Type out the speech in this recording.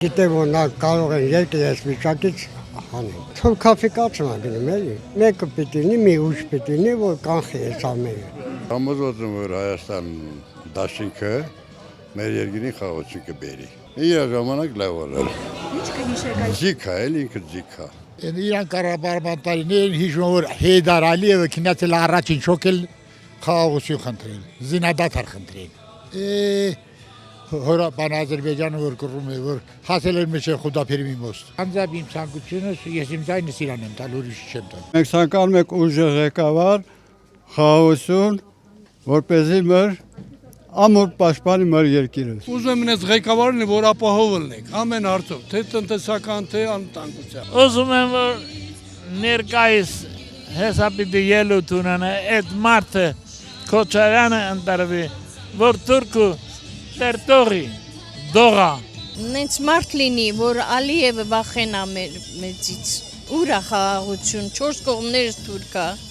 Գիտեմ, որ նա կարող են երկրի այս վիճակից հանել։ Թող կաֆեկացում անգնում էլի։ Մեկը պիտի լինի, մի ուժ պիտի լինի, որ կանխի այս ամենը։ Համոզված եմ, որ Հայաստան դաշինքը մեր երկրին խաղաղություն կբերի։ Իր ժամանակ լավ էր։ Ինչ կհիշեք այս։ Ջիքա էլ ինքը ջիքա։ Իրան կառավարման տարիներին հիշում որ Հեյդար Ալիևը քննադատել առաջին շոկել խաղաղություն խնդրել, զինադադար խնդրել։ Հորապան Ադրբեջանը որ կռում է որ հասել էր մեջը Խուդապերիմի մոст։ Անձամբ իմ ցանկությունը ես իմ ձայնս իրան եմ տալ, ուրիշ չեմ տալ։ Մենք ցանկանում ենք ուժեղ ղեկավար, խաղաղություն, որպեսզի մեր ամուր պաշտպանի մեր երկիրը։ Ուզում եմ այս ղեկավարին, որ ապահով լինենք ամեն հարցով, թե տնտեսական, թե անվտանգության։ Ուզում եմ որ ներկայիս հեսապիտի ելույթ ունենա այդ մարդը Քոչարյանը ընտրվի, որ Թուրքու տերտորի դողա։ Նենց մարդ լինի, որ Ալիևը վախենա մեծից։ Ուր է խաղաղություն, 4 կողմներս թուրք է։